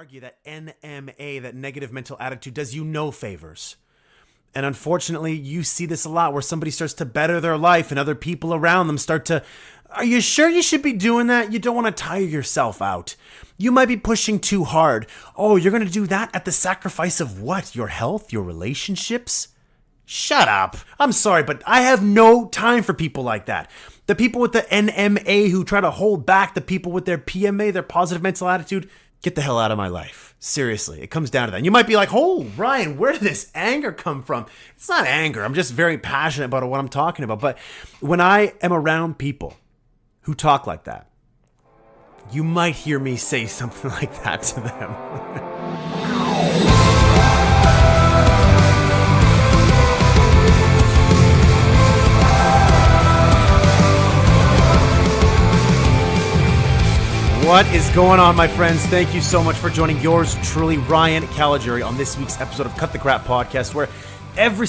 argue that NMA, that negative mental attitude, does you no favors. And unfortunately, you see this a lot where somebody starts to better their life and other people around them start to, are you sure you should be doing that? You don't want to tire yourself out. You might be pushing too hard. Oh, you're going to do that at the sacrifice of what? Your health? Your relationships? Shut up. I'm sorry, but I have no time for people like that. The people with the NMA who try to hold back the people with their PMA, their positive mental attitude, get the hell out of my life. Seriously, it comes down to that. And you might be like, oh, Ryan, where did this anger come from? It's not anger. I'm just very passionate about what I'm talking about. But when I am around people who talk like that, you might hear me say something like that to them. What is going on, my friends? Thank you so much for joining yours truly, Ryan Caligiuri, on this week's episode of Cut the Crap Podcast, where every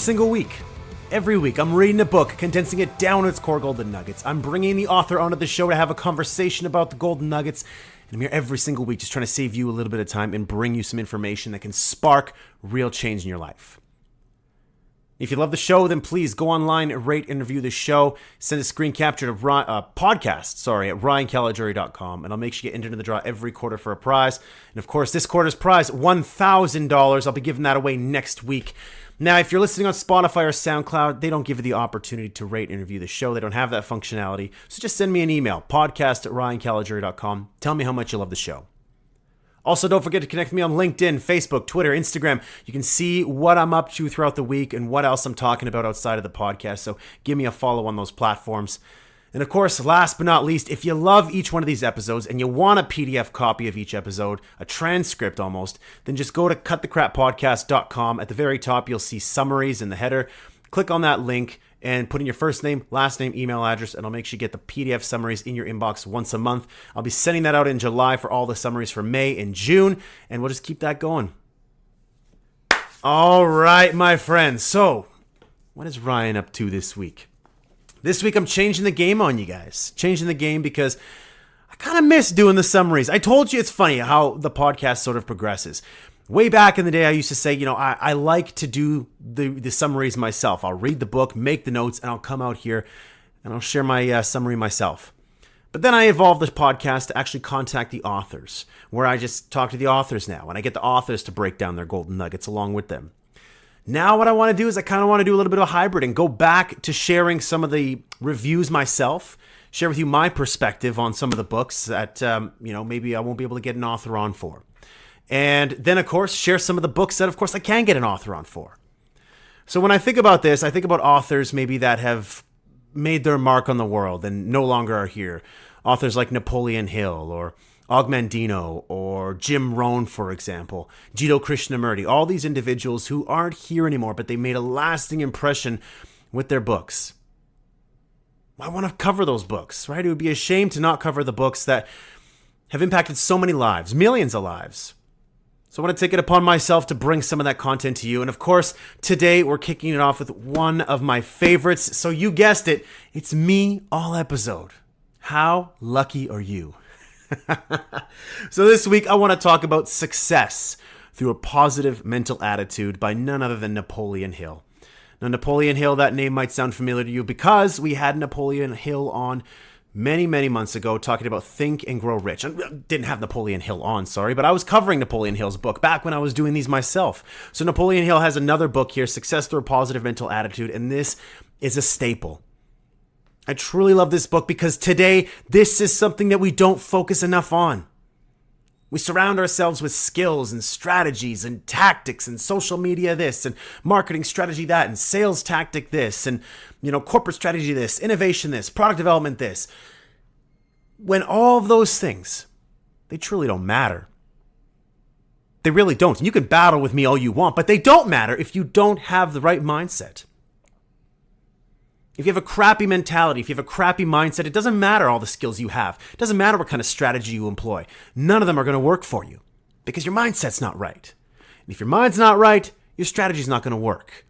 week, I'm reading a book, condensing it down to its core golden nuggets. I'm bringing the author onto the show to have a conversation about the golden nuggets, and I'm here every single week just trying to save you a little bit of time and bring you some information that can spark real change in your life. If you love the show, then please go online, rate and review the show. Send a screen capture to podcast at ryancaligiuri.com, and I'll make sure you get entered into the draw every quarter for a prize. And of course, this quarter's prize, $1,000. I'll be giving that away next week. Now, if you're listening on Spotify or SoundCloud, they don't give you the opportunity to rate and review the show. They don't have that functionality. So just send me an email, podcast at ryancaligiuri.com. Tell me how much you love the show. Also, don't forget to connect with me on LinkedIn, Facebook, Twitter, Instagram. You can see what I'm up to throughout the week and what else I'm talking about outside of the podcast. So give me a follow on those platforms. And of course, last but not least, if you love each one of these episodes and you want a PDF copy of each episode, a transcript almost, then just go to cutthecrappodcast.com. At the very top, you'll see summaries in the header. Click on that link and put in your first name, last name, email address, and I'll make sure you get the PDF summaries in your inbox once a month. I'll be sending that out in July for all the summaries for May and June, and we'll just keep that going. All right, my friends. So, what is Ryan up to this week? This week, I'm changing the game on you guys. Changing the game because I kind of miss doing the summaries. I told you it's funny how the podcast sort of progresses. Way back in the day, I used to say, I like to do the summaries myself. I'll read the book, make the notes, and I'll come out here and I'll share my summary myself. But then I evolved this podcast to actually contact the authors, where I just talk to the authors now, and I get the authors to break down their golden nuggets along with them. Now what I want to do is I kind of want to do a little bit of a hybrid and go back to sharing some of the reviews myself, share with you my perspective on some of the books that, maybe I won't be able to get an author on for. And then, of course, share some of the books that, of course, I can get an author on for. So when I think about this, I think about authors maybe that have made their mark on the world and no longer are here. Authors like Napoleon Hill or Og Mandino or Jim Rohn, for example, Jiddu Krishnamurti, all these individuals who aren't here anymore, but they made a lasting impression with their books. I want to cover those books, right? It would be a shame to not cover the books that have impacted so many lives, millions of lives. So I want to take it upon myself to bring some of that content to you. And of course, today we're kicking it off with one of my favorites. So you guessed it, it's me all episode. How lucky are you? So this week I want to talk about success through a positive mental attitude by none other than Napoleon Hill. Now, Napoleon Hill, that name might sound familiar to you because we had Napoleon Hill on many, many months ago talking about Think and Grow Rich. I didn't have Napoleon Hill on, but I was covering Napoleon Hill's book back when I was doing these myself. So Napoleon Hill has another book here, Success Through a Positive Mental Attitude, and this is a staple. I truly love this book because today, this is something that we don't focus enough on. We surround ourselves with skills and strategies and tactics and social media this and marketing strategy that and sales tactic this and, corporate strategy this, innovation this, product development this. When all of those things, they truly don't matter. They really don't. And you can battle with me all you want, but they don't matter if you don't have the right mindset. If you have a crappy mentality, if you have a crappy mindset, it doesn't matter all the skills you have. It doesn't matter what kind of strategy you employ. None of them are going to work for you because your mindset's not right. And if your mind's not right, your strategy's not going to work.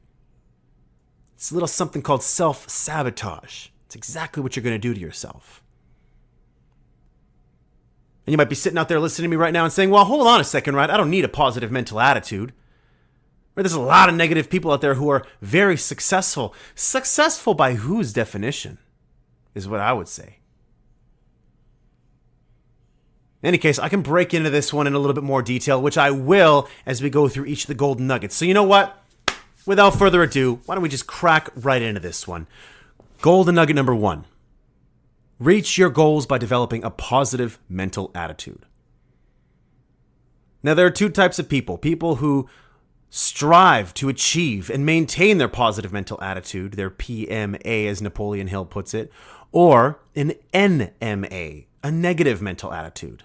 It's a little something called self-sabotage. It's exactly what you're going to do to yourself. And you might be sitting out there listening to me right now and saying, well, hold on a second, right? I don't need a positive mental attitude. Right? There's a lot of negative people out there who are very successful. Successful by whose definition is what I would say. In any case, I can break into this one in a little bit more detail, which I will as we go through each of the golden nuggets. So you know what? Without further ado, why don't we just crack right into this one? Golden nugget number 1. Reach your goals by developing a positive mental attitude. Now, there are two types of people. People who strive to achieve and maintain their positive mental attitude, their PMA as Napoleon Hill puts it, or an NMA, a negative mental attitude.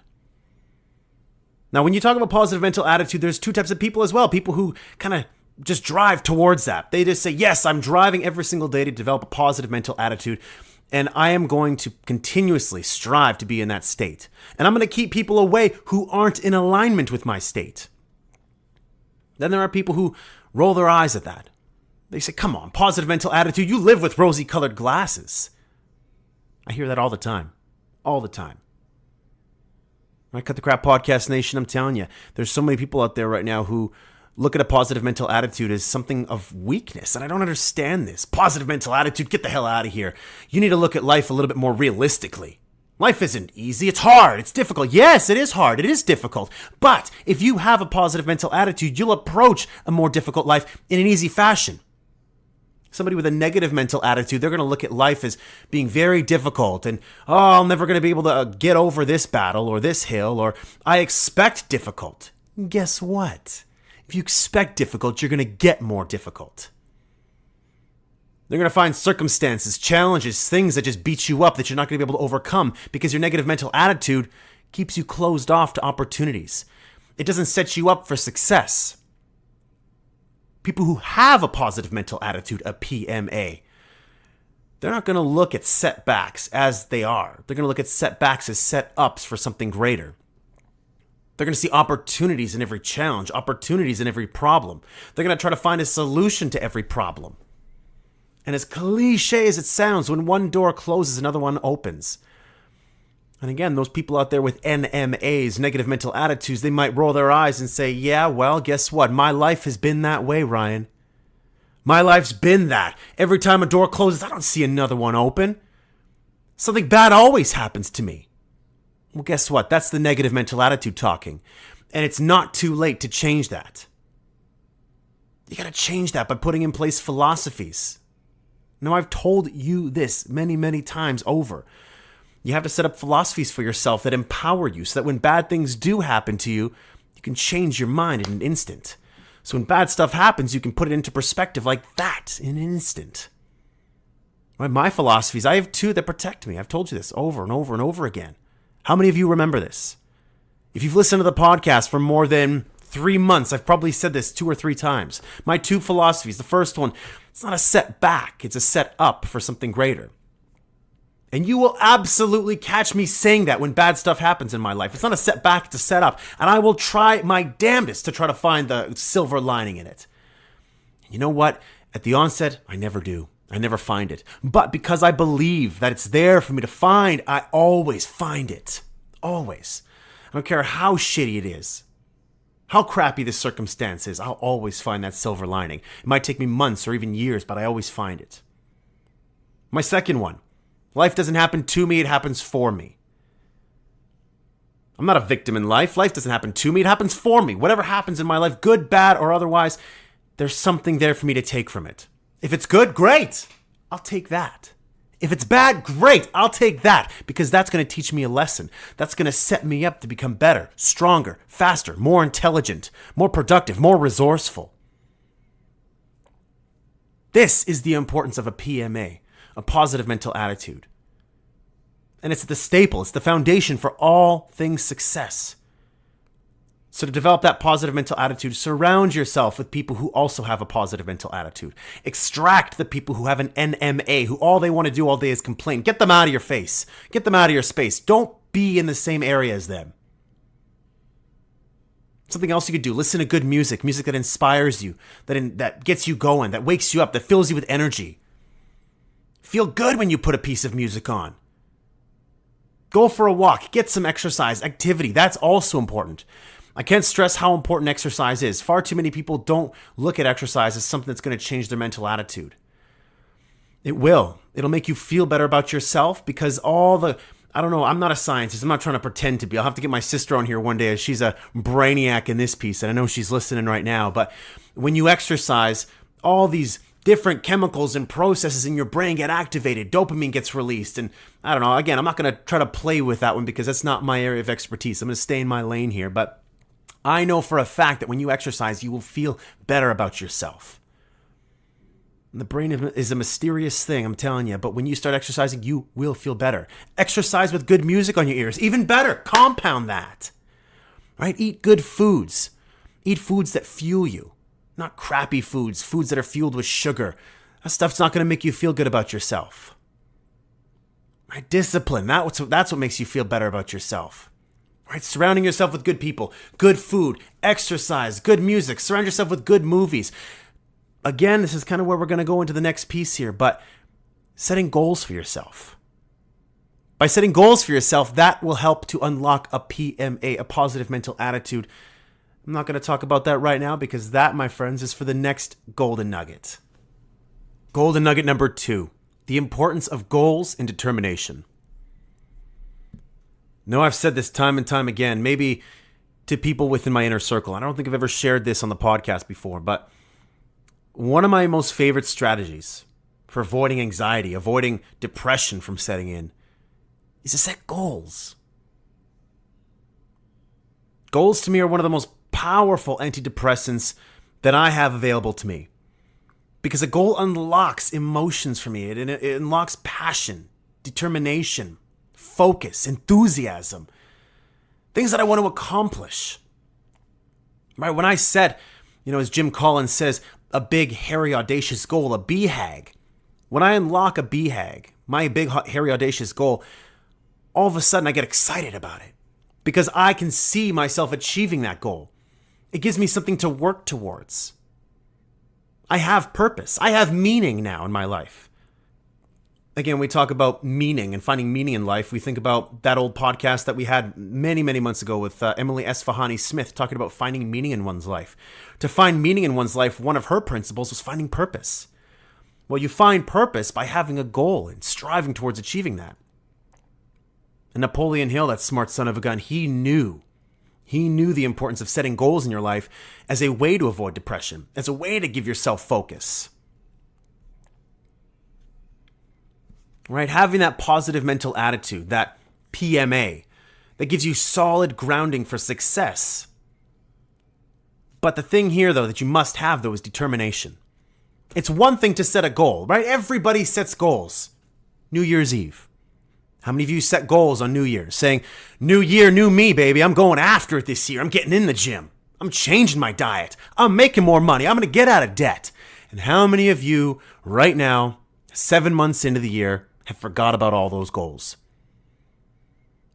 Now, when you talk about positive mental attitude, there's two types of people as well. People who kind of just drive towards that. They just say, yes, I'm driving every single day to develop a positive mental attitude, and I am going to continuously strive to be in that state. And I'm going to keep people away who aren't in alignment with my state. Then there are people who roll their eyes at that. They say, come on, positive mental attitude, you live with rosy-colored glasses. I hear that all the time. All the time. Right, Cut the Crap Podcast Nation, I'm telling you, there's so many people out there right now who look at a positive mental attitude as something of weakness, and I don't understand this. Positive mental attitude, get the hell out of here. You need to look at life a little bit more realistically. Life isn't easy, it's hard, it's difficult. Yes, it is hard, it is difficult. But if you have a positive mental attitude, you'll approach a more difficult life in an easy fashion. Somebody with a negative mental attitude, they're going to look at life as being very difficult and, I'm never going to be able to get over this battle or this hill, or I expect difficult. Guess what? If you expect difficult, you're going to get more difficult. They're going to find circumstances, challenges, things that just beat you up that you're not going to be able to overcome because your negative mental attitude keeps you closed off to opportunities. It doesn't set you up for success. People who have a positive mental attitude, a PMA, they're not going to look at setbacks as they are. They're going to look at setbacks as set-ups for something greater. They're going to see opportunities in every challenge, opportunities in every problem. They're going to try to find a solution to every problem. And as cliche as it sounds, when one door closes, another one opens. And again, those people out there with NMAs, negative mental attitudes, they might roll their eyes and say, yeah, well, guess what? My life has been that way, Ryan. My life's been that. Every time a door closes, I don't see another one open. Something bad always happens to me. Well, guess what? That's the negative mental attitude talking. And it's not too late to change that. You got to change that by putting in place philosophies. Now, I've told you this many, many times over. You have to set up philosophies for yourself that empower you so that when bad things do happen to you, you can change your mind in an instant. So when bad stuff happens, you can put it into perspective like that in an instant. Right? My philosophies, I have two that protect me. I've told you this over and over and over again. How many of you remember this? If you've listened to the podcast for more than 3 months, I've probably said this 2 or 3 times. My two philosophies. The first one, it's not a setback, it's a set up for something greater. And you will absolutely catch me saying that when bad stuff happens in my life. It's not a setback, it's a setup. And I will try my damnedest to try to find the silver lining in it. You know what? At the onset, I never do. I never find it. But because I believe that it's there for me to find, I always find it. Always. I don't care how shitty it is. How crappy the circumstance is, I'll always find that silver lining. It might take me months or even years, but I always find it. My second one. Life doesn't happen to me, it happens for me. I'm not a victim in life. Life doesn't happen to me, it happens for me. Whatever happens in my life, good, bad, or otherwise, there's something there for me to take from it. If it's good, great. I'll take that. If it's bad, great. I'll take that because that's going to teach me a lesson. That's going to set me up to become better, stronger, faster, more intelligent, more productive, more resourceful. This is the importance of a PMA, a positive mental attitude. And it's the staple, it's the foundation for all things success. So to develop that positive mental attitude, surround yourself with people who also have a positive mental attitude. Extract the people who have an NMA, who all they want to do all day is complain. Get them out of your face. Get them out of your space. Don't be in the same area as them. Something else you could do, listen to good music, music that inspires you, that gets you going, that wakes you up, that fills you with energy. Feel good when you put a piece of music on. Go for a walk. Get some exercise, activity. That's also important. I can't stress how important exercise is. Far too many people don't look at exercise as something that's going to change their mental attitude. It will. It'll make you feel better about yourself because I don't know, I'm not a scientist. I'm not trying to pretend to be. I'll have to get my sister on here one day as she's a brainiac in this piece, and I know she's listening right now. But when you exercise, all these different chemicals and processes in your brain get activated. Dopamine gets released. And I don't know, again, I'm not going to try to play with that one because that's not my area of expertise. I'm going to stay in my lane here. But I know for a fact that when you exercise, you will feel better about yourself. And the brain is a mysterious thing, I'm telling you. But when you start exercising, you will feel better. Exercise with good music on your ears. Even better. Compound that. Right? Eat good foods. Eat foods that fuel you. Not crappy foods. Foods that are fueled with sugar. That stuff's not going to make you feel good about yourself. Right? Discipline. That's what makes you feel better about yourself. Right? Surrounding yourself with good people. Good food. Exercise. Good music. Surround yourself with good movies. Again, this is kind of where we're going to go into the next piece here, but setting goals for yourself. By setting goals for yourself, that will help to unlock a PMA, a positive mental attitude. I'm not going to talk about that right now because that, my friends, is for the next golden nugget. Golden nugget number 2, the importance of goals and determination. No, I've said this time and time again, maybe to people within my inner circle. I don't think I've ever shared this on the podcast before, but one of my most favorite strategies for avoiding anxiety, avoiding depression from setting in, is to set goals. Goals to me are one of the most powerful antidepressants that I have available to me. Because a goal unlocks emotions for me. It unlocks passion, determination, focus, enthusiasm. Things that I want to accomplish. Right? When I set, as Jim Collins says, a big, hairy, audacious goal, a BHAG. When I unlock a BHAG, my big, hairy, audacious goal, all of a sudden I get excited about it because I can see myself achieving that goal. It gives me something to work towards. I have purpose. I have meaning now in my life. Again, we talk about meaning and finding meaning in life. We think about that old podcast that we had many, many months ago with Emily Esfahani Smith talking about finding meaning in one's life. To find meaning in one's life, one of her principles was finding purpose. Well, you find purpose by having a goal and striving towards achieving that. And Napoleon Hill, that smart son of a gun, he knew the importance of setting goals in your life as a way to avoid depression, as a way to give yourself focus. Right? Having that positive mental attitude, that PMA, that gives you solid grounding for success. But the thing here, though, that you must have, though, is determination. It's one thing to set a goal, right? Everybody sets goals. New Year's Eve. How many of you set goals on New Year's saying, new year, new me, baby. I'm going after it this year. I'm getting in the gym. I'm changing my diet. I'm making more money. I'm going to get out of debt. And how many of you right now, 7 months into the year, have forgot about all those goals?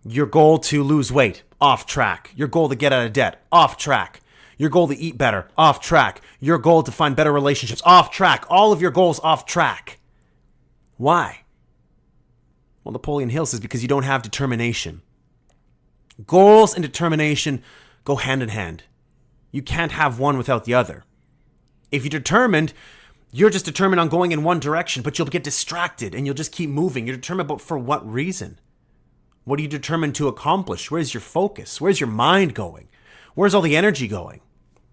Your goal to lose weight, off track. Your goal to get out of debt, off track. Your goal to eat better, off track. Your goal to find better relationships, off track. All of your goals off track. Why? Well, Napoleon Hill says because you don't have determination. Goals and determination go hand in hand. You can't have one without the other. If you're determined, you're just determined on going in one direction, but you'll get distracted and you'll just keep moving. You're determined, but for what reason? What are you determined to accomplish? Where's your focus? Where's your mind going? Where's all the energy going?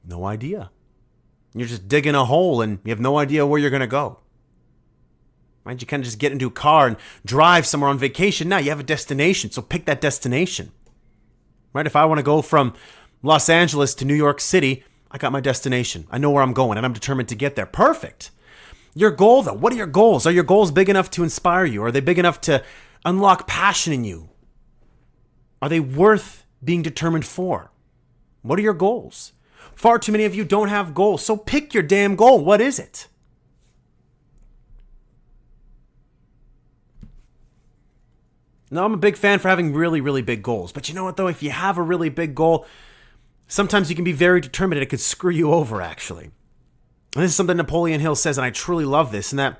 No idea. You're just digging a hole and you have no idea where you're going to go. Right? You kind of just get into a car and drive somewhere on vacation. Now you have a destination, so pick that destination. Right? If I want to go from Los Angeles to New York City, I got my destination. I know where I'm going and I'm determined to get there. Perfect. Your goal, though, what are your goals? Are your goals big enough to inspire you? Are they big enough to unlock passion in you? Are they worth being determined for? What are your goals? Far too many of you don't have goals, so pick your damn goal. What is it? Now, I'm a big fan for having really, really big goals. But you know what, though? If you have a really big goal, sometimes you can be very determined and it could screw you over, actually. And this is something Napoleon Hill says, and I truly love this, and that,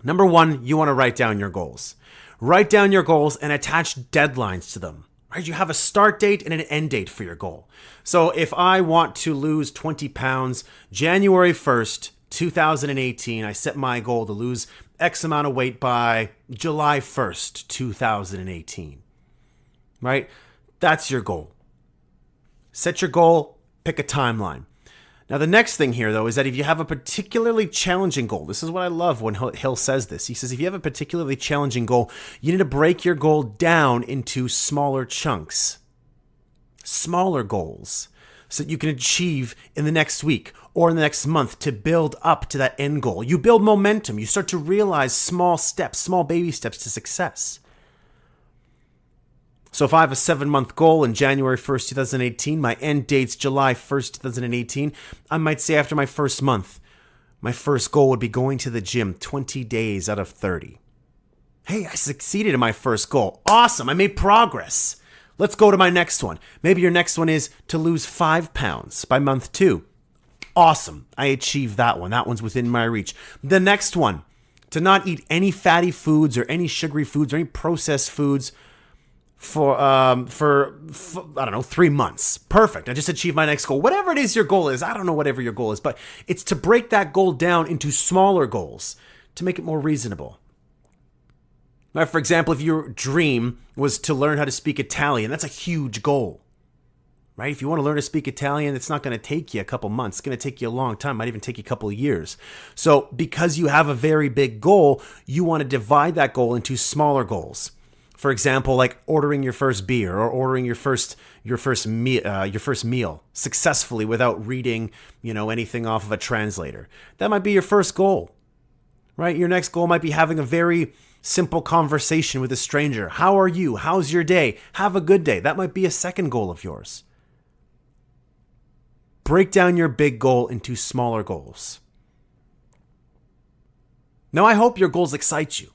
number one, you want to write down your goals. Write down your goals and attach deadlines to them. Right? You have a start date and an end date for your goal. So if I want to lose 20 pounds, January 1st, 2018, I set my goal to lose X amount of weight by July 1st, 2018. Right? That's your goal. Set your goal, pick a timeline. Now, the next thing here, though, is that if you have a particularly challenging goal, this is what I love when Hill says this. He says, if you have a particularly challenging goal, you need to break your goal down into smaller chunks, smaller goals, so that you can achieve in the next week or in the next month to build up to that end goal. You build momentum. You start to realize small steps, small baby steps to success. So if I have a 7-month goal in January 1st, 2018, my end date's July 1st, 2018, I might say after my first month, my first goal would be going to the gym 20 days out of 30. Hey, I succeeded in my first goal. Awesome, I made progress. Let's go to my next one. Maybe your next one is to lose 5 pounds by month 2. Awesome, I achieved that one. That one's within my reach. The next one, to not eat any fatty foods or any sugary foods or any processed foods for I don't know, 3 months. Perfect. I just achieved my next goal. Whatever it is your goal is, I don't know whatever your goal is, but it's to break that goal down into smaller goals to make it more reasonable. Now, for example, if your dream was to learn how to speak Italian, that's a huge goal, right? If you want to learn to speak Italian, it's not going to take you a couple months. It's going to take you a long time. It might even take you a couple of years. So because you have a very big goal, you want to divide that goal into smaller goals. For example, like ordering your first beer or ordering your first meal successfully without reading, anything off of a translator. That might be your first goal, right? Your next goal might be having a very simple conversation with a stranger. How are you? How's your day? Have a good day. That might be a second goal of yours. Break down your big goal into smaller goals. Now, I hope your goals excite you.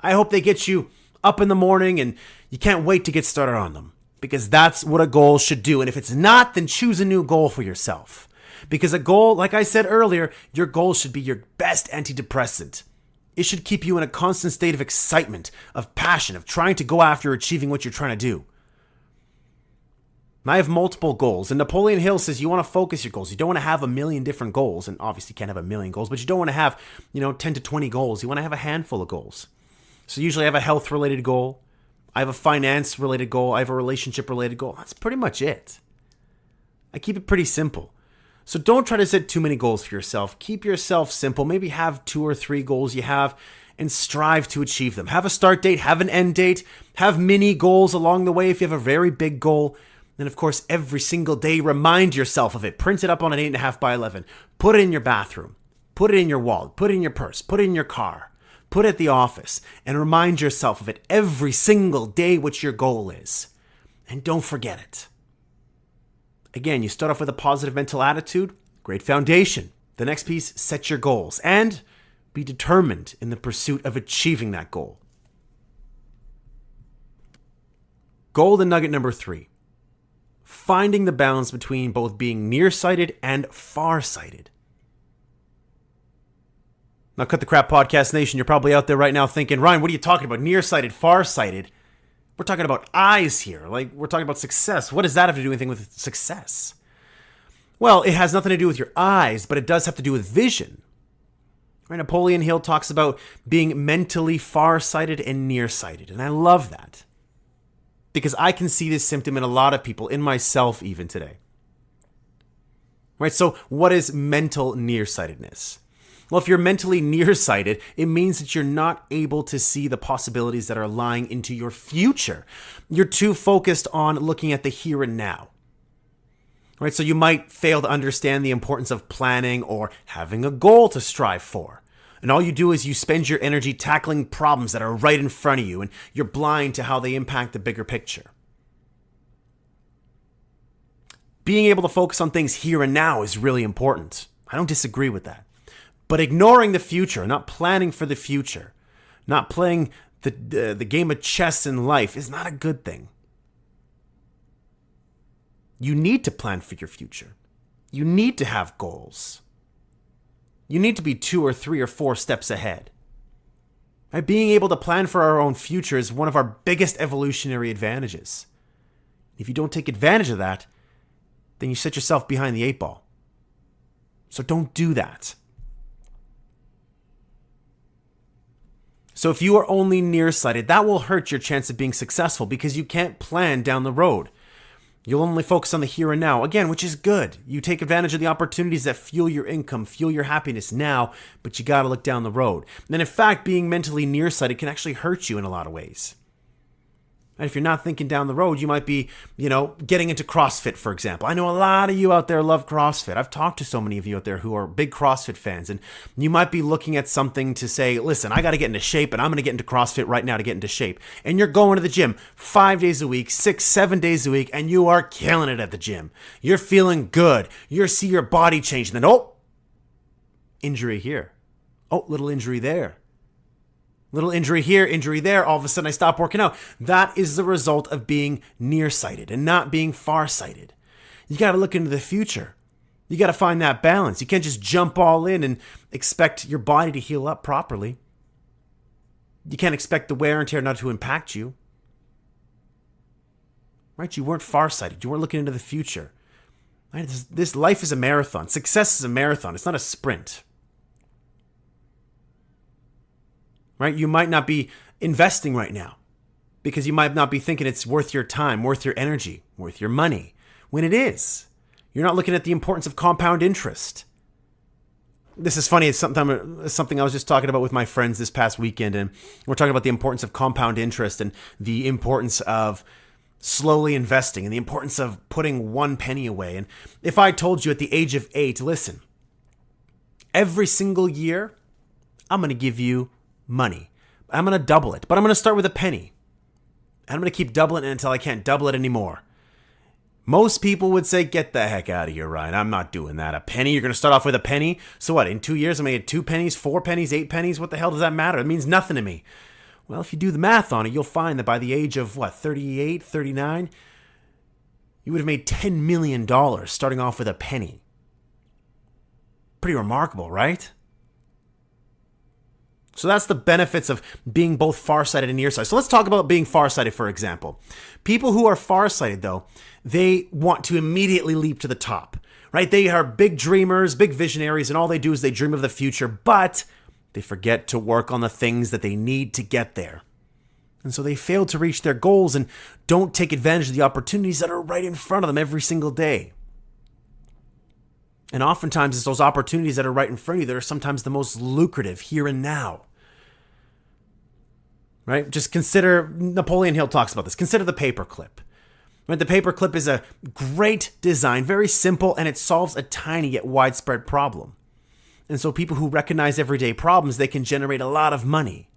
I hope they get you up in the morning and you can't wait to get started on them, because that's what a goal should do. And if it's not, then choose a new goal for yourself, because a goal, like I said earlier, your goal should be your best antidepressant. It should keep you in a constant state of excitement, of passion, of trying to go after achieving what you're trying to do. And I have multiple goals, and Napoleon Hill says you want to focus your goals. You don't want to have a million different goals, and obviously you can't have a million goals, but you don't want to have 10 to 20 goals. You want to have a handful of goals. So usually I have a health-related goal, I have a finance-related goal, I have a relationship-related goal. That's pretty much it. I keep it pretty simple. So don't try to set too many goals for yourself. Keep yourself simple. Maybe have 2 or 3 goals you have and strive to achieve them. Have a start date, have an end date, have mini goals along the way if you have a very big goal. And of course, every single day, remind yourself of it. Print it up on an 8.5 by 11. Put it in your bathroom. Put it in your wallet. Put it in your purse. Put it in your car. Put it at the office and remind yourself of it every single day what your goal is. And don't forget it. Again, you start off with a positive mental attitude, great foundation. The next piece, set your goals and be determined in the pursuit of achieving that goal. Golden nugget number 3, finding the balance between both being nearsighted and farsighted. Now, Cut the Crap Podcast Nation, you're probably out there right now thinking, Ryan, what are you talking about? Nearsighted, farsighted? We're talking about eyes here. Like, we're talking about success. What does that have to do with anything with success? Well, it has nothing to do with your eyes, but it does have to do with vision. Right? Napoleon Hill talks about being mentally farsighted and nearsighted, and I love that. Because I can see this symptom in a lot of people, in myself even today. Right? So, what is mental nearsightedness? Well, if you're mentally nearsighted, it means that you're not able to see the possibilities that are lying into your future. You're too focused on looking at the here and now. Right? So you might fail to understand the importance of planning or having a goal to strive for. And all you do is you spend your energy tackling problems that are right in front of you, and you're blind to how they impact the bigger picture. Being able to focus on things here and now is really important. I don't disagree with that. But ignoring the future, not planning for the future, not playing the game of chess in life is not a good thing. You need to plan for your future. You need to have goals. You need to be 2 or 3 or 4 steps ahead. Right? Being able to plan for our own future is one of our biggest evolutionary advantages. If you don't take advantage of that, then you set yourself behind the eight ball. So don't do that. So if you are only nearsighted, that will hurt your chance of being successful because you can't plan down the road. You'll only focus on the here and now, again, which is good. You take advantage of the opportunities that fuel your income, fuel your happiness now, but you got to look down the road. And in fact, being mentally nearsighted can actually hurt you in a lot of ways. And if you're not thinking down the road, you might be, getting into CrossFit, for example. I know a lot of you out there love CrossFit. I've talked to so many of you out there who are big CrossFit fans, and you might be looking at something to say, listen, I got to get into shape, and I'm going to get into CrossFit right now to get into shape. And you're going to the gym 5 days a week, 6, 7 days a week, and you are killing it at the gym. You're feeling good. You see your body change, and then, injury here. Little injury there. Little injury here, injury there, all of a sudden I stop working out. That is the result of being nearsighted and not being farsighted. You got to look into the future. You got to find that balance. You can't just jump all in and expect your body to heal up properly. You can't expect the wear and tear not to impact you. Right? You weren't farsighted. You weren't looking into the future. Right? This life is a marathon. Success is a marathon. It's not a sprint. Right? You might not be investing right now because you might not be thinking it's worth your time, worth your energy, worth your money, when it is. You're not looking at the importance of compound interest. This is funny. It's something I was just talking about with my friends this past weekend, and we're talking about the importance of compound interest and the importance of slowly investing and the importance of putting 1 penny away. And if I told you at the age of 8, listen, every single year, I'm going to give you money. I'm going to double it, but I'm going to start with a penny. And I'm going to keep doubling it until I can't double it anymore. Most people would say, get the heck out of here, Ryan. I'm not doing that. A penny? You're going to start off with a penny? So what, in 2 years I'm going to get 2 pennies, 4 pennies, 8 pennies? What the hell does that matter? It means nothing to me. Well, if you do the math on it, you'll find that by the age of, 38, 39, you would have made $10 million starting off with a penny. Pretty remarkable, right? So that's the benefits of being both farsighted and nearsighted. So let's talk about being farsighted, for example. People who are farsighted, though, they want to immediately leap to the top, right? They are big dreamers, big visionaries, and all they do is they dream of the future, but they forget to work on the things that they need to get there. And so they fail to reach their goals and don't take advantage of the opportunities that are right in front of them every single day. And oftentimes it's those opportunities that are right in front of you that are sometimes the most lucrative here and now. Right? Just consider, Napoleon Hill talks about this. Consider the paperclip. Right? The paperclip is a great design, very simple, and it solves a tiny yet widespread problem. And so people who recognize everyday problems, they can generate a lot of money.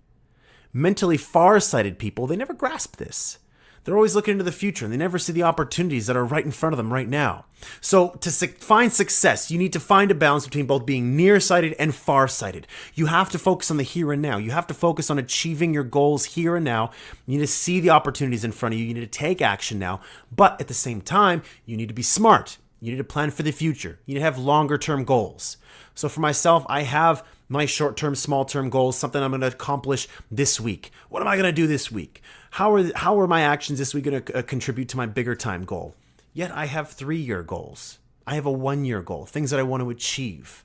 Mentally farsighted people, they never grasp this. They're always looking into the future, and they never see the opportunities that are right in front of them right now. So to find success, you need to find a balance between both being nearsighted and farsighted. You have to focus on the here and now. You have to focus on achieving your goals here and now. You need to see the opportunities in front of you. You need to take action now. But at the same time, you need to be smart. You need to plan for the future. You need to have longer-term goals. So for myself, I have my short-term, small-term goals, something I'm going to accomplish this week. What am I going to do this week? How are my actions this week going to contribute to my bigger time goal? Yet I have 3-year goals. I have a 1-year goal, things that I want to achieve.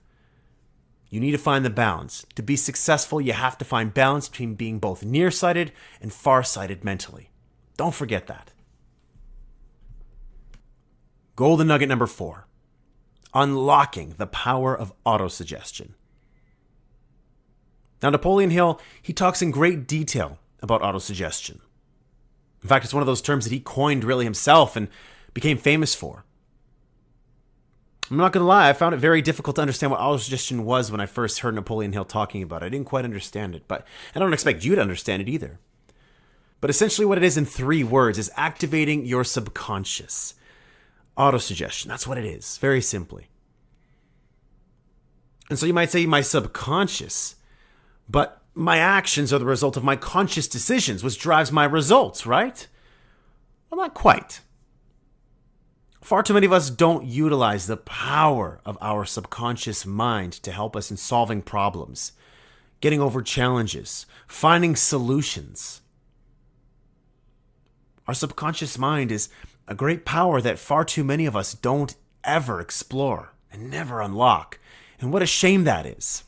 You need to find the balance. To be successful, you have to find balance between being both nearsighted and farsighted mentally. Don't forget that. Golden nugget number 4. Unlocking the power of autosuggestion. Now, Napoleon Hill, he talks in great detail about autosuggestion. In fact, it's one of those terms that he coined really himself and became famous for. I'm not going to lie, I found it very difficult to understand what autosuggestion was when I first heard Napoleon Hill talking about it. I didn't quite understand it, but I don't expect you to understand it either. But essentially what it is in 3 words is activating your subconscious. Autosuggestion, that's what it is, very simply. And so you might say my subconscious, but my actions are the result of my conscious decisions, which drives my results, right? Well, not quite. Far too many of us don't utilize the power of our subconscious mind to help us in solving problems, getting over challenges, finding solutions. Our subconscious mind is a great power that far too many of us don't ever explore and never unlock. And what a shame that is.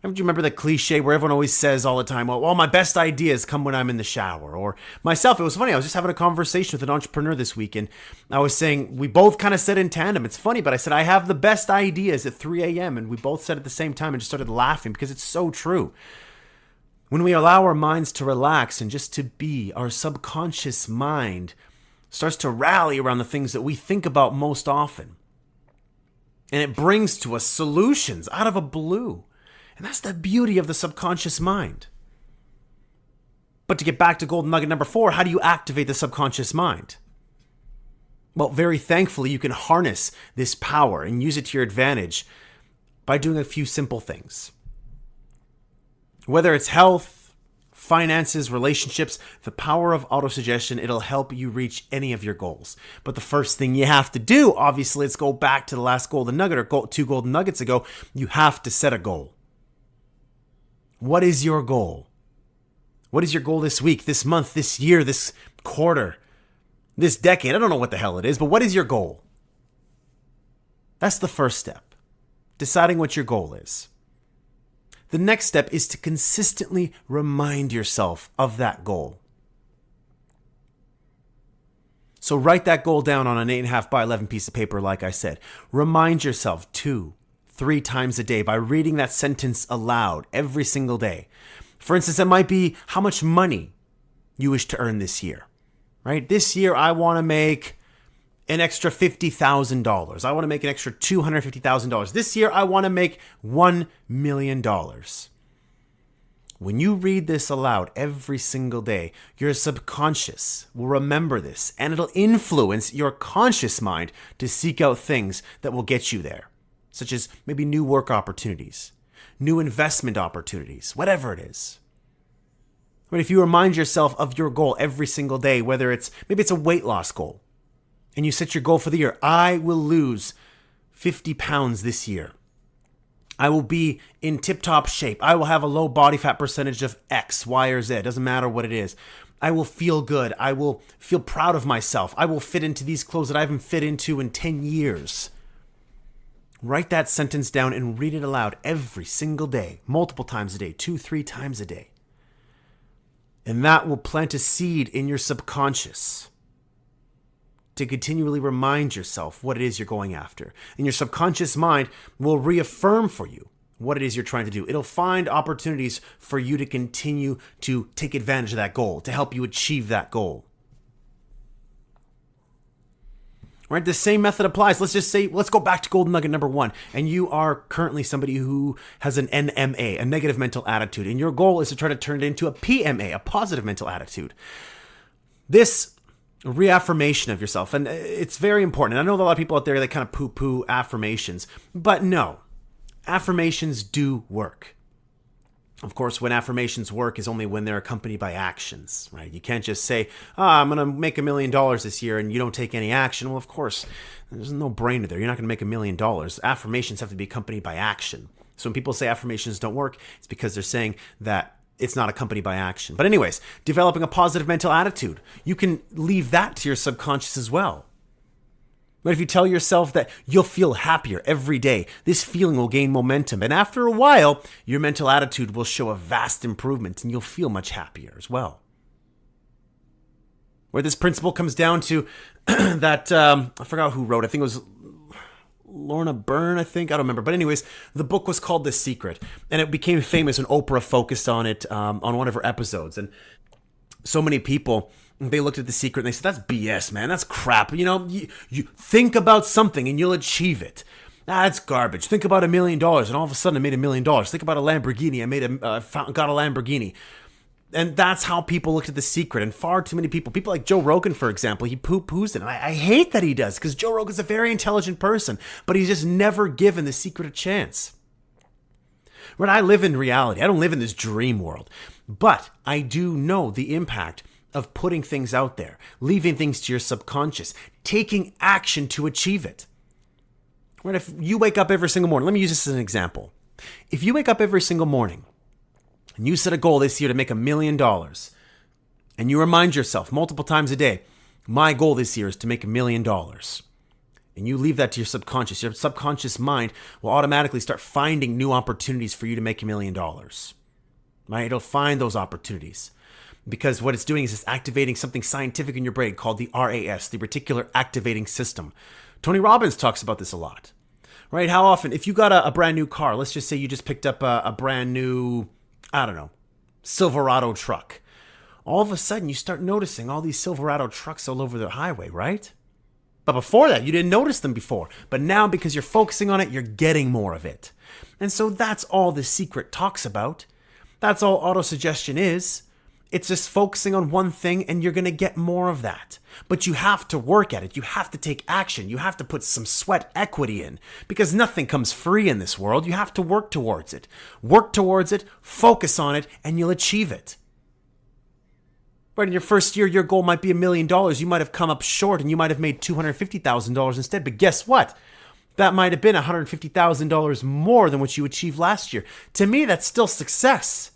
Don't you remember the cliche where everyone always says all the time, well, my best ideas come when I'm in the shower? Or myself, it was funny, I was just having a conversation with an entrepreneur this week, and I was saying, we both kind of said in tandem, it's funny, but I said, I have the best ideas at 3 a.m., and we both said at the same time and just started laughing because it's so true. When we allow our minds to relax and just to be, our subconscious mind starts to rally around the things that we think about most often. And it brings to us solutions out of a blue. And that's the beauty of the subconscious mind. But to get back to golden nugget number 4, how do you activate the subconscious mind? Well, very thankfully, you can harness this power and use it to your advantage by doing a few simple things. Whether it's health, finances, relationships, the power of autosuggestion, it'll help you reach any of your goals. But the first thing you have to do, obviously, let's go back to the last golden nugget or 2 golden nuggets ago. You have to set a goal. What is your goal? What is your goal this week, this month, this year, this quarter, this decade? I don't know what the hell it is, but what is your goal? That's the first step. Deciding what your goal is. The next step is to consistently remind yourself of that goal. So write that goal down on an 8.5 by 11 piece of paper, like I said. Remind yourself 2-3 times a day by reading that sentence aloud every single day. For instance, it might be how much money you wish to earn this year, right? This year, I want to make an extra $50,000. I want to make an extra $250,000. This year, I want to make $1 million. When you read this aloud every single day, your subconscious will remember this, and it'll influence your conscious mind to seek out things that will get you there, such as maybe new work opportunities, new investment opportunities, whatever it is. But if you remind yourself of your goal every single day, whether maybe it's a weight loss goal, and you set your goal for the year, I will lose 50 pounds this year. I will be in tip-top shape. I will have a low body fat percentage of X, Y, or Z. It doesn't matter what it is. I will feel good. I will feel proud of myself. I will fit into these clothes that I haven't fit into in 10 years. Write that sentence down and read it aloud every single day, multiple times a day, 2-3 times a day. And that will plant a seed in your subconscious to continually remind yourself what it is you're going after. And your subconscious mind will reaffirm for you what it is you're trying to do. It'll find opportunities for you to continue to take advantage of that goal, to help you achieve that goal. Right? The same method applies. Let's go back to golden nugget number 1. And you are currently somebody who has an NMA, a negative mental attitude. And your goal is to try to turn it into a PMA, a positive mental attitude. This reaffirmation of yourself, and it's very important. And I know that a lot of people out there, they kind of poo-poo affirmations, but no, affirmations do work. Of course, when affirmations work is only when they're accompanied by actions, right? You can't just say, I'm going to make $1 million this year, and you don't take any action. Well, of course, there's no brainer there. You're not going to make $1 million. Affirmations have to be accompanied by action. So when people say affirmations don't work, it's because they're saying that it's not accompanied by action. But anyways, developing a positive mental attitude, you can leave that to your subconscious as well. But if you tell yourself that you'll feel happier every day, this feeling will gain momentum. And after a while, your mental attitude will show a vast improvement and you'll feel much happier as well. Where this principle comes down to that, I forgot who wrote it. I think it was Lorna Byrne, I don't remember. But anyways, the book was called The Secret, and it became famous when Oprah focused on it on one of her episodes. And so many people, they looked at The Secret and they said, that's BS, man. That's crap. You think about something and you'll achieve it. That's garbage. Think about $1 million and all of a sudden I made $1 million. Think about a Lamborghini. Got a Lamborghini. And that's how people looked at The Secret. And far too many people like Joe Rogan, for example, he poo-poos it. And I hate that he does, because Joe Rogan's a very intelligent person, but he's just never given The Secret a chance. When I live in reality, I don't live in this dream world, but I do know the impact of putting things out there, leaving things to your subconscious, taking action to achieve it. When if you wake up every single morning, let me use this as an example. If you wake up every single morning and you set a goal this year to make $1 million, and you remind yourself multiple times a day, my goal this year is to make $1 million, and you leave that to your subconscious mind will automatically start finding new opportunities for you to make $1 million. Right? It'll find those opportunities. Because what it's doing is it's activating something scientific in your brain called the RAS, the reticular activating system. Tony Robbins talks about this a lot. Right? How often, if you got a brand new car, let's just say you just picked up a brand new, Silverado truck. All of a sudden, you start noticing all these Silverado trucks all over the highway, right? But before that, you didn't notice them before. But now, because you're focusing on it, you're getting more of it. And so that's all The Secret talks about. That's all autosuggestion is. It's just focusing on one thing and you're going to get more of that. But you have to work at it. You have to take action. You have to put some sweat equity in because nothing comes free in this world. You have to work towards it. Work towards it, focus on it, and you'll achieve it. Right, in your first year, your goal might be $1 million. You might have come up short and you might have made $250,000 instead. But guess what? That might have been $150,000 more than what you achieved last year. To me, that's still success.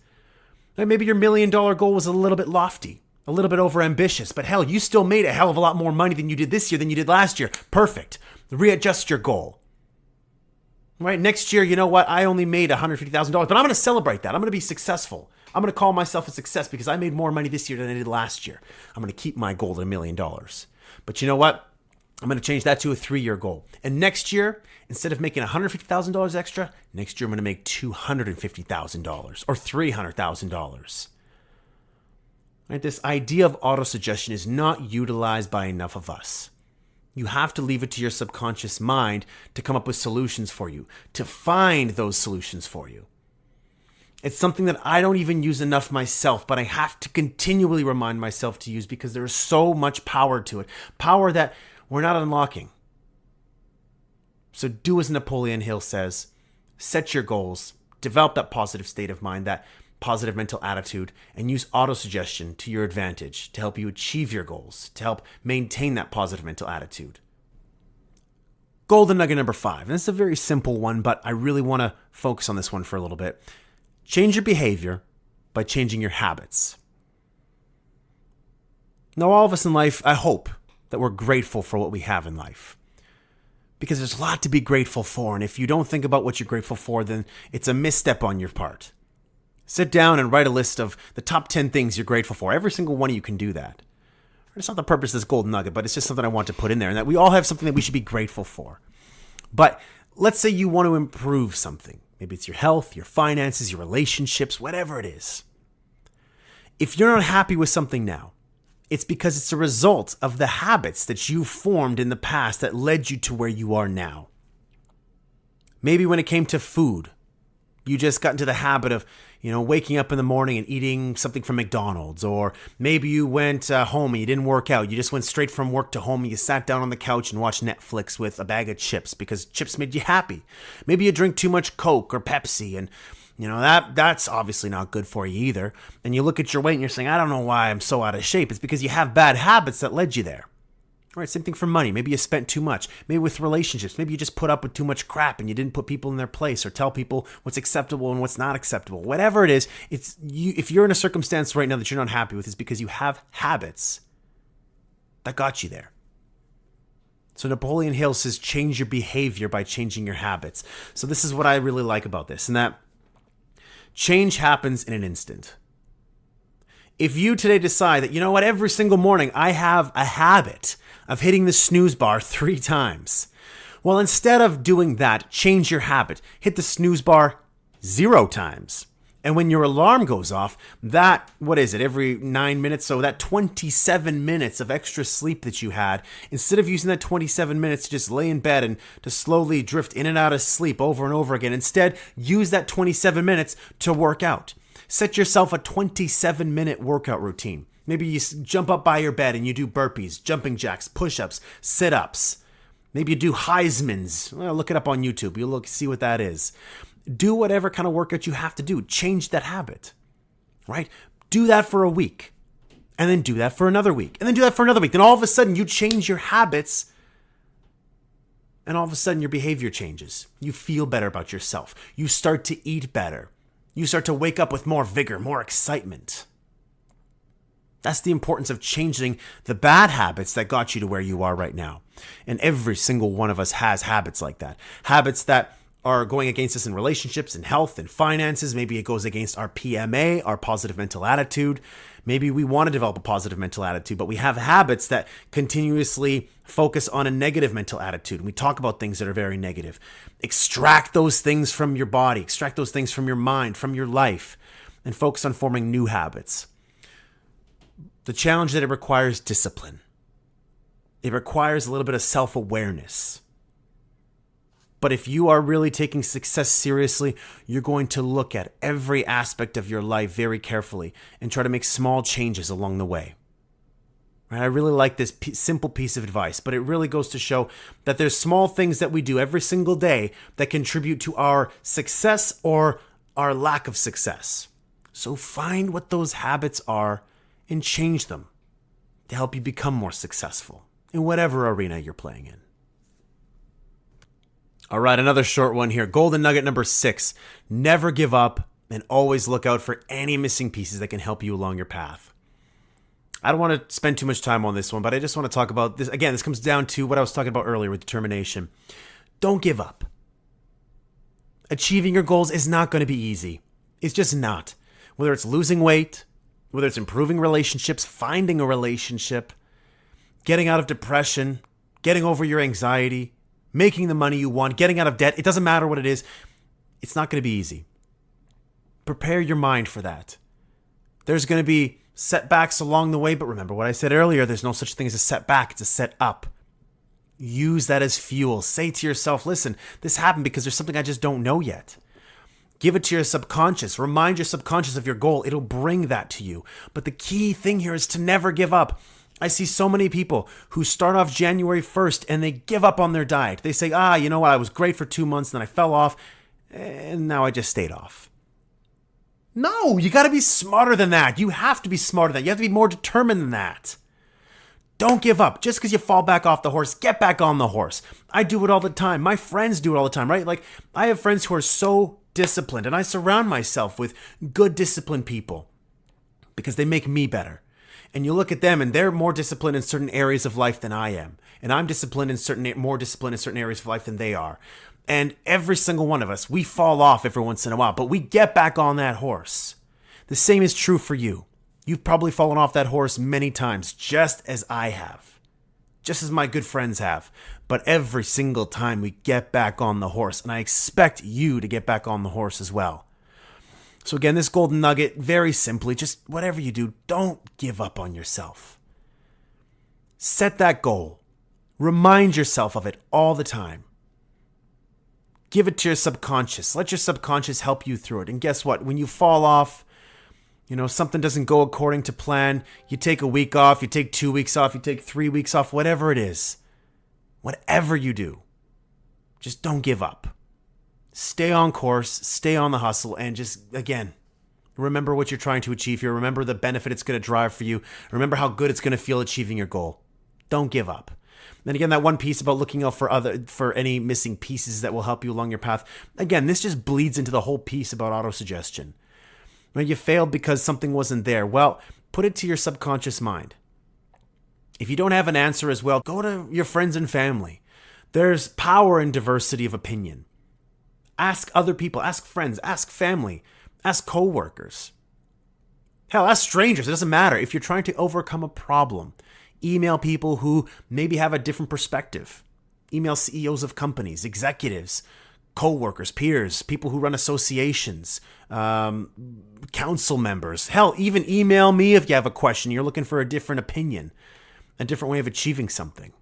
Maybe your $1 million goal was a little bit lofty, a little bit overambitious, but hell, you still made a hell of a lot more money than you did this year than you did last year. Perfect. Readjust your goal. Right? Next year, you know what? I only made $150,000, but I'm going to celebrate that. I'm going to be successful. I'm going to call myself a success because I made more money this year than I did last year. I'm going to keep my goal at $1 million. But you know what? I'm going to change that to a 3-year goal. And next year, instead of making $150,000 extra, next year I'm going to make $250,000 or $300,000. Right? This idea of autosuggestion is not utilized by enough of us. You have to leave it to your subconscious mind to come up with solutions for you, to find those solutions for you. It's something that I don't even use enough myself, but I have to continually remind myself to use because there is so much power to it. Power that we're not unlocking. So do as Napoleon Hill says, set your goals, develop that positive state of mind, that positive mental attitude, and use autosuggestion to your advantage to help you achieve your goals, to help maintain that positive mental attitude. Golden nugget number 5, and this is a very simple one, but I really want to focus on this one for a little bit. Change your behavior by changing your habits. Now, all of us in life, I hope that we're grateful for what we have in life. Because there's a lot to be grateful for, and if you don't think about what you're grateful for, then it's a misstep on your part. Sit down and write a list of the top 10 things you're grateful for. Every single one of you can do that. It's not the purpose of this golden nugget, but it's just something I want to put in there, and that we all have something that we should be grateful for. But let's say you want to improve something. Maybe it's your health, your finances, your relationships, whatever it is. If you're not happy with something now, it's because it's a result of the habits that you formed in the past that led you to where you are now. Maybe when it came to food, you just got into the habit of, waking up in the morning and eating something from McDonald's. Or maybe you went home and you didn't work out. You just went straight from work to home and you sat down on the couch and watched Netflix with a bag of chips because chips made you happy. Maybe you drink too much Coke or Pepsi and that's obviously not good for you either. And you look at your weight and you're saying, I don't know why I'm so out of shape. It's because you have bad habits that led you there. All right, same thing for money. Maybe you spent too much. Maybe with relationships. Maybe you just put up with too much crap and you didn't put people in their place or tell people what's acceptable and what's not acceptable. Whatever it is, it's you. If you're in a circumstance right now that you're not happy with, it's because you have habits that got you there. So Napoleon Hill says, change your behavior by changing your habits. So this is what I really like about this, and that change happens in an instant. If you today decide that, every single morning I have a habit of hitting the snooze bar 3 times. Well, instead of doing that, change your habit. Hit the snooze bar 0 times. And when your alarm goes off, every 9 minutes, so that 27 minutes of extra sleep that you had, instead of using that 27 minutes to just lay in bed and to slowly drift in and out of sleep over and over again, instead, use that 27 minutes to work out. Set yourself a 27-minute workout routine. Maybe you jump up by your bed and you do burpees, jumping jacks, push-ups, sit-ups. Maybe you do Heisman's. Well, look it up on YouTube. You'll see what that is. Do whatever kind of workout you have to do. Change that habit, right? Do that for a week, and then do that for another week, and then do that for another week. Then all of a sudden, you change your habits, And all of a sudden your behavior changes. You feel better about yourself. You start to eat better. You start to wake up with more vigor, more excitement. That's the importance of changing the bad habits that got you to where you are right now. And every single one of us has habits like that. Habits that are going against us in relationships, in health, in finances. Maybe it goes against our PMA, our positive mental attitude. Maybe we want to develop a positive mental attitude, but we have habits that continuously focus on a negative mental attitude. And we talk about things that are very negative. Extract those things from your body, extract those things from your mind, from your life, and focus on forming new habits. The challenge that it requires discipline. It requires a little bit of self-awareness. But if you are really taking success seriously, you're going to look at every aspect of your life very carefully and try to make small changes along the way. Right? I really like this simple piece of advice, but it really goes to show that there's small things that we do every single day that contribute to our success or our lack of success. So find what those habits are and change them to help you become more successful in whatever arena you're playing in. All right, another short one here. Golden nugget number 6. Never give up and always look out for any missing pieces that can help you along your path. I don't want to spend too much time on this one, but I just want to talk about this. Again, this comes down to what I was talking about earlier with determination. Don't give up. Achieving your goals is not going to be easy. It's just not. Whether it's losing weight, whether it's improving relationships, finding a relationship, getting out of depression, getting over your anxiety, making the money you want, getting out of debt, it doesn't matter what it is. It's not going to be easy. Prepare your mind for that. There's going to be setbacks along the way, but remember what I said earlier, there's no such thing as a setback, it's a set up. Use that as fuel. Say to yourself, listen, this happened because there's something I just don't know yet. Give it to your subconscious. Remind your subconscious of your goal. It'll bring that to you. But the key thing here is to never give up. I see so many people who start off January 1st and they give up on their diet. They say, you know what? I was great for 2 months, then I fell off, and now I just stayed off. No, you got to be smarter than that. You have to be smarter than that. You have to be more determined than that. Don't give up. Just because you fall back off the horse, get back on the horse. I do it all the time. My friends do it all the time, right? Like, I have friends who are so disciplined, and I surround myself with good disciplined people because they make me better. And you look at them and they're more disciplined in certain areas of life than I am. And I'm more disciplined in certain areas of life than they are. And every single one of us, we fall off every once in a while, but we get back on that horse. The same is true for you. You've probably fallen off that horse many times, just as I have. Just as my good friends have. But every single time we get back on the horse. And I expect you to get back on the horse as well. So again, this golden nugget, very simply, just whatever you do, don't give up on yourself. Set that goal. Remind yourself of it all the time. Give it to your subconscious. Let your subconscious help you through it. And guess what? When you fall off, something doesn't go according to plan, you take a week off, you take 2 weeks off, you take 3 weeks off, whatever it is. Whatever you do, just don't give up. Stay on course, stay on the hustle, and just, again, remember what you're trying to achieve here. Remember the benefit it's going to drive for you. Remember how good it's going to feel achieving your goal. Don't give up. Then again, that one piece about looking out for any missing pieces that will help you along your path. Again, this just bleeds into the whole piece about autosuggestion. When you failed because something wasn't there, well, put it to your subconscious mind. If you don't have an answer as well, go to your friends and family. There's power in diversity of opinion. Ask other people, ask friends, ask family, ask coworkers. Hell, ask strangers. It doesn't matter. If you're trying to overcome a problem, email people who maybe have a different perspective. Email CEOs of companies, executives, coworkers, peers, people who run associations, council members. Hell, even email me if you have a question. You're looking for a different opinion, a different way of achieving something.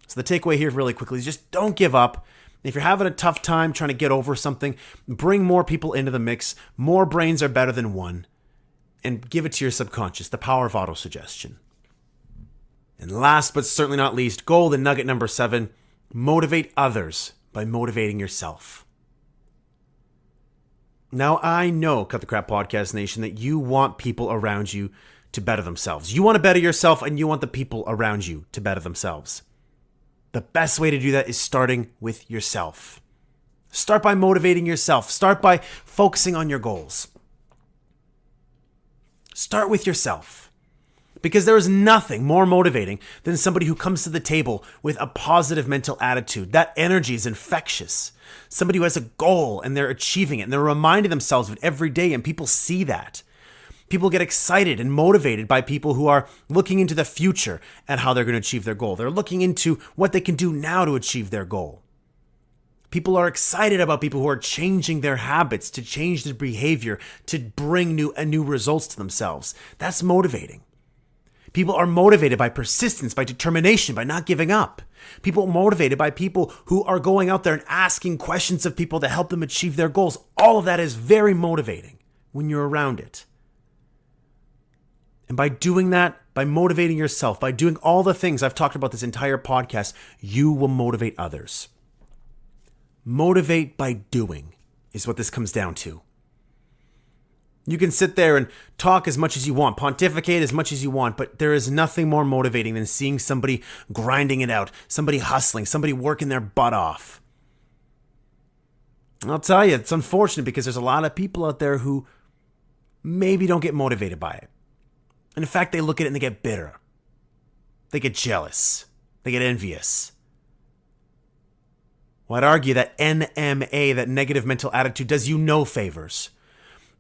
So the takeaway here really quickly is just don't give up. If you're having a tough time trying to get over something, bring more people into the mix. More brains are better than one. And give it to your subconscious, the power of autosuggestion. And last but certainly not least, golden nugget number 7, motivate others by motivating yourself. Now, I know, Cut the Crap Podcast Nation, that you want people around you to better themselves. You want to better yourself, and you want the people around you to better themselves. The best way to do that is starting with yourself. Start by motivating yourself. Start by focusing on your goals. Start with yourself. Because there is nothing more motivating than somebody who comes to the table with a positive mental attitude. That energy is infectious. Somebody who has a goal and they're achieving it and they're reminding themselves of it every day, and people see that. People get excited and motivated by people who are looking into the future and how they're going to achieve their goal. They're looking into what they can do now to achieve their goal. People are excited about people who are changing their habits, to change their behavior, to bring new results to themselves. That's motivating. People are motivated by persistence, by determination, by not giving up. People are motivated by people who are going out there and asking questions of people to help them achieve their goals. All of that is very motivating when you're around it. And by doing that, by motivating yourself, by doing all the things I've talked about this entire podcast, you will motivate others. Motivate by doing is what this comes down to. You can sit there and talk as much as you want, pontificate as much as you want, but there is nothing more motivating than seeing somebody grinding it out, somebody hustling, somebody working their butt off. I'll tell you, it's unfortunate because there's a lot of people out there who maybe don't get motivated by it. And in fact, they look at it and they get bitter. They get jealous. They get envious. Well, I'd argue that NMA, that negative mental attitude, does you no favors.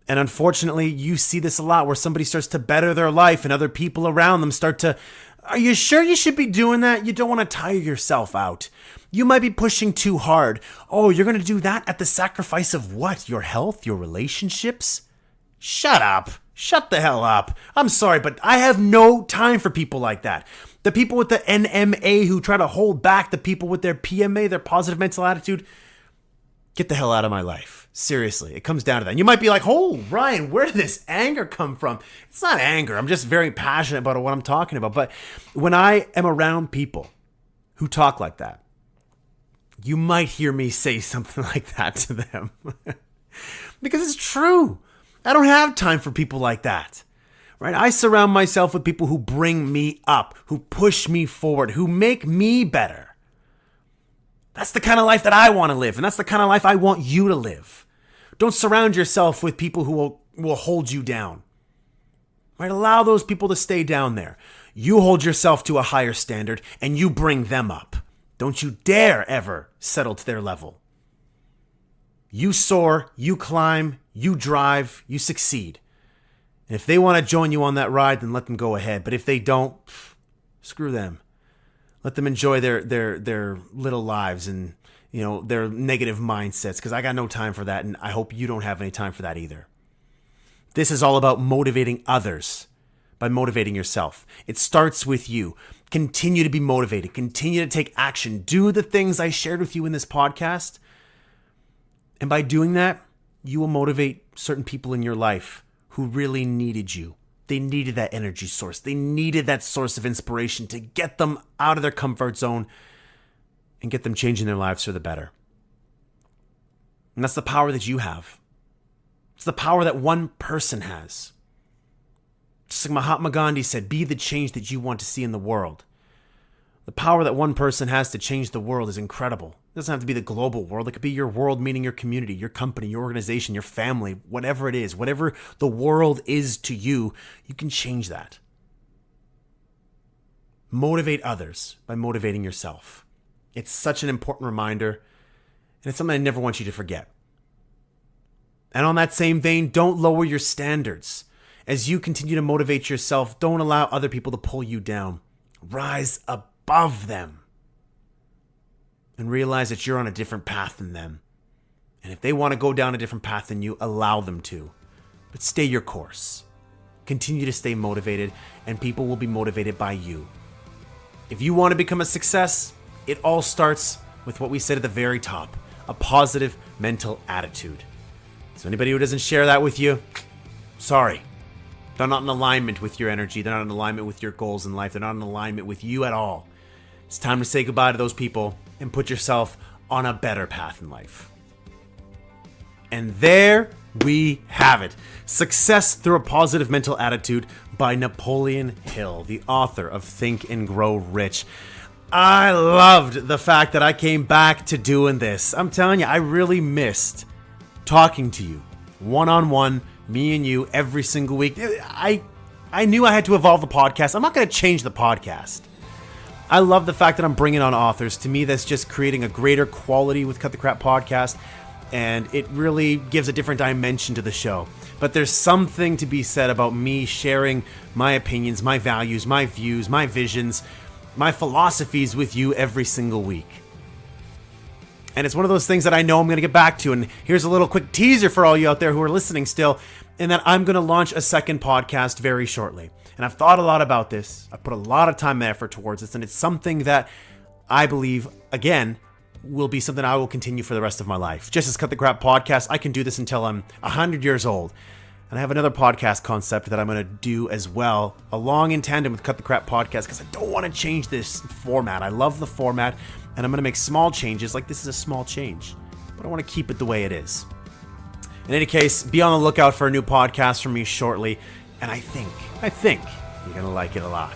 And unfortunately, you see this a lot where somebody starts to better their life and other people around them start to, are you sure you should be doing that? You don't want to tire yourself out. You might be pushing too hard. Oh, you're going to do that at the sacrifice of what? Your health? Your relationships? Shut up. Shut the hell up. I'm sorry, but I have no time for people like that. The people with the NMA who try to hold back the people with their PMA, their positive mental attitude, get the hell out of my life. Seriously, it comes down to that. And you might be like, oh, Ryan, where did this anger come from? It's not anger. I'm just very passionate about what I'm talking about. But when I am around people who talk like that, you might hear me say something like that to them. Because it's true. I don't have time for people like that, right? I surround myself with people who bring me up, who push me forward, who make me better. That's the kind of life that I want to live, and that's the kind of life I want you to live. Don't surround yourself with people who will hold you down, right? Allow those people to stay down there. You hold yourself to a higher standard, and you bring them up. Don't you dare ever settle to their level. You soar, you climb, you drive, you succeed. And if they want to join you on that ride, then let them go ahead. But if they don't, screw them. Let them enjoy their little lives and, you know, their negative mindsets, because I got no time for that, and I hope you don't have any time for that either. This is all about motivating others by motivating yourself. It starts with you. Continue to be motivated. Continue to take action. Do the things I shared with you in this podcast. And by doing that, you will motivate certain people in your life who really needed you. They needed that energy source. They needed that source of inspiration to get them out of their comfort zone and get them changing their lives for the better. And that's the power that you have. It's the power that one person has. Just like Mahatma Gandhi said, be the change that you want to see in the world. The power that one person has to change the world is incredible. It doesn't have to be the global world. It could be your world, meaning your community, your company, your organization, your family, whatever it is. Whatever the world is to you, you can change that. Motivate others by motivating yourself. It's such an important reminder, and it's something I never want you to forget. And on that same vein, don't lower your standards. As you continue to motivate yourself, don't allow other people to pull you down. Rise above them. And realize that you're on a different path than them. And if they want to go down a different path than you, allow them to. But stay your course. Continue to stay motivated, and people will be motivated by you. If you want to become a success, it all starts with what we said at the very top, a positive mental attitude. So anybody who doesn't share that with you, sorry. They're not in alignment with your energy. They're not in alignment with your goals in life. They're not in alignment with you at all. It's time to say goodbye to those people and put yourself on a better path in life. And there we have it. Success Through a Positive Mental Attitude by Napoleon Hill, the author of Think and Grow Rich. I loved the fact that I came back to doing this. I'm telling you, I really missed talking to you one-on-one, me and you, every single week. I knew I had to evolve the podcast. I'm not going to change the podcast. I love the fact that I'm bringing on authors. To me, that's just creating a greater quality with Cut the Crap podcast, and it really gives a different dimension to the show. But there's something to be said about me sharing my opinions, my values, my views, my visions, my philosophies with you every single week. And it's one of those things that I know I'm going to get back to. And here's a little quick teaser for all you out there who are listening still, in that I'm going to launch a second podcast very shortly. And I've thought a lot about this. I've put a lot of time and effort towards this. And it's something that I believe, again, will be something I will continue for the rest of my life. Just as Cut the Crap podcast, I can do this until I'm 100 years old. And I have another podcast concept that I'm going to do as well, along in tandem with Cut the Crap podcast, because I don't want to change this format. I love the format, and I'm going to make small changes. Like, this is a small change, but I want to keep it the way it is. In any case, be on the lookout for a new podcast from me shortly, and I think you're going to like it a lot.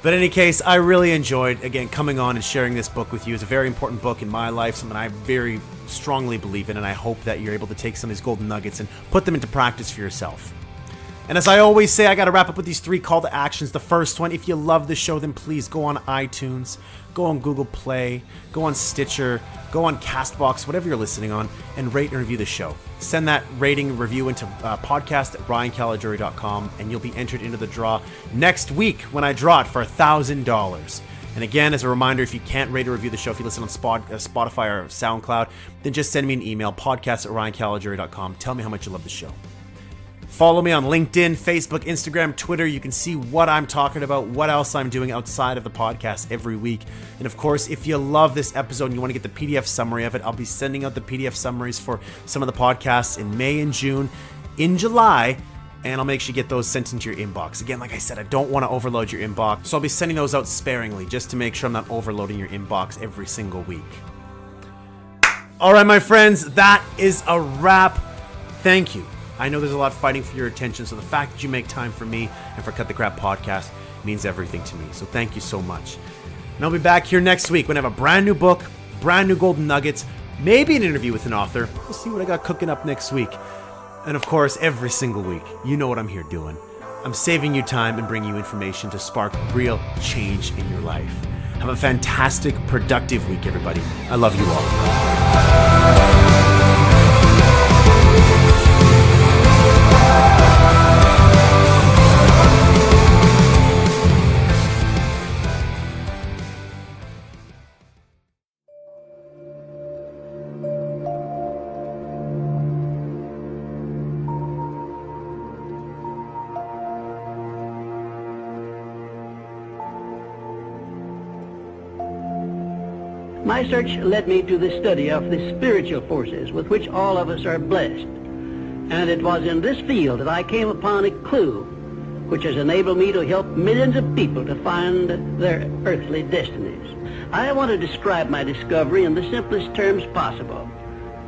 But in any case, I really enjoyed, again, coming on and sharing this book with you. It's a very important book in my life, something I very strongly believe in, and I hope that you're able to take some of these golden nuggets and put them into practice for yourself. And as I always say, I got to wrap up with these 3 call to actions. The first one, if you love the show, then please go on iTunes, go on Google Play, go on Stitcher, go on CastBox, whatever you're listening on, and rate and review the show. Send that rating and review into podcast@ryancalajuri.com, and you'll be entered into the draw next week when I draw it for $1,000. And again, as a reminder, if you can't rate or review the show, if you listen on Spotify or SoundCloud, then just send me an email, podcast@ryancalajuri.com. Tell me how much you love the show. Follow me on LinkedIn, Facebook, Instagram, Twitter. You can see what I'm talking about, what else I'm doing outside of the podcast every week. And of course, if you love this episode and you want to get the PDF summary of it, I'll be sending out the PDF summaries for some of the podcasts in May and June. In July, and I'll make sure you get those sent into your inbox. Again, like I said, I don't want to overload your inbox, so I'll be sending those out sparingly just to make sure I'm not overloading your inbox every single week. All right, my friends, that is a wrap. Thank you. I know there's a lot fighting for your attention, so the fact that you make time for me and for Cut the Crap podcast means everything to me. So thank you so much. And I'll be back here next week when I have a brand new book, brand new golden nuggets, maybe an interview with an author. We'll see what I got cooking up next week. And of course, every single week, you know what I'm here doing. I'm saving you time and bringing you information to spark real change in your life. Have a fantastic, productive week, everybody. I love you all. My search led me to the study of the spiritual forces with which all of us are blessed. And it was in this field that I came upon a clue which has enabled me to help millions of people to find their earthly destinies. I want to describe my discovery in the simplest terms possible,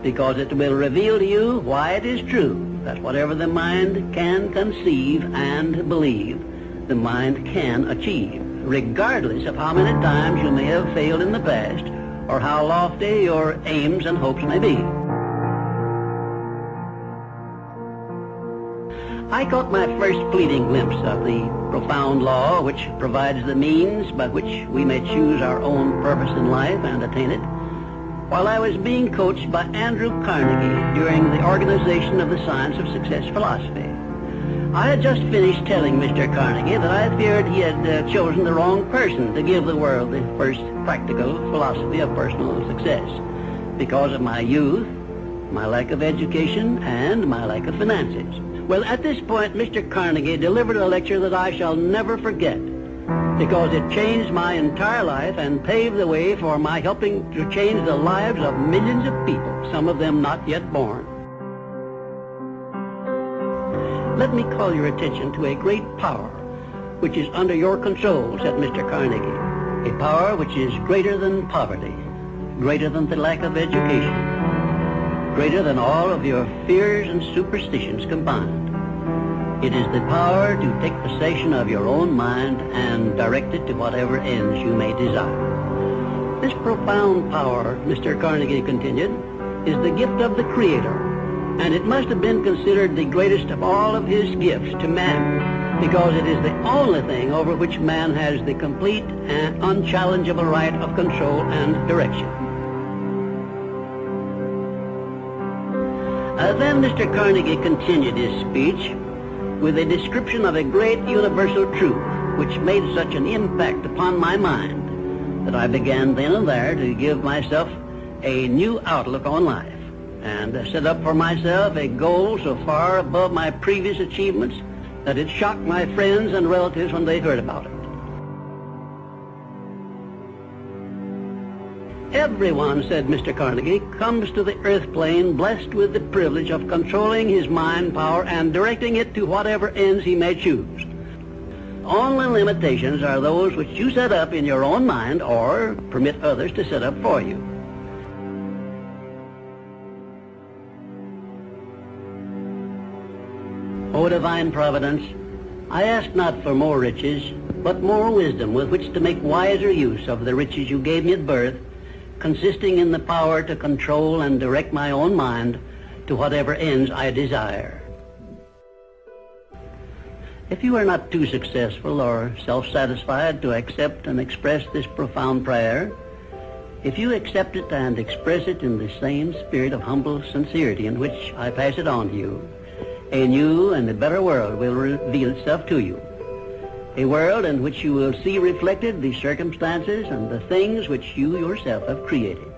because it will reveal to you why it is true that whatever the mind can conceive and believe, the mind can achieve, regardless of how many times you may have failed in the past, or how lofty your aims and hopes may be. I caught my first fleeting glimpse of the profound law which provides the means by which we may choose our own purpose in life and attain it, while I was being coached by Andrew Carnegie during the organization of the Science of Success philosophy. I had just finished telling Mr. Carnegie that I feared he had chosen the wrong person to give the world the first practical philosophy of personal success because of my youth, my lack of education, and my lack of finances. Well, at this point, Mr. Carnegie delivered a lecture that I shall never forget because it changed my entire life and paved the way for my helping to change the lives of millions of people, some of them not yet born. Let me call your attention to a great power which is under your control, said Mr. Carnegie. A power which is greater than poverty, greater than the lack of education, greater than all of your fears and superstitions combined. It is the power to take possession of your own mind and direct it to whatever ends you may desire. This profound power, Mr. Carnegie continued, is the gift of the Creator, and it must have been considered the greatest of all of his gifts to man, because it is the only thing over which man has the complete and unchallengeable right of control and direction. Then Mr. Carnegie continued his speech with a description of a great universal truth which made such an impact upon my mind that I began then and there to give myself a new outlook on life and set up for myself a goal so far above my previous achievements that it shocked my friends and relatives when they heard about it. Everyone, said Mr. Carnegie, comes to the earth plane blessed with the privilege of controlling his mind power and directing it to whatever ends he may choose. Only limitations are those which you set up in your own mind or permit others to set up for you. O divine providence, I ask not for more riches, but more wisdom with which to make wiser use of the riches you gave me at birth, consisting in the power to control and direct my own mind to whatever ends I desire. If you are not too successful or self-satisfied to accept and express this profound prayer, if you accept it and express it in the same spirit of humble sincerity in which I pass it on to you, a new and a better world will reveal itself to you. A world in which you will see reflected the circumstances and the things which you yourself have created.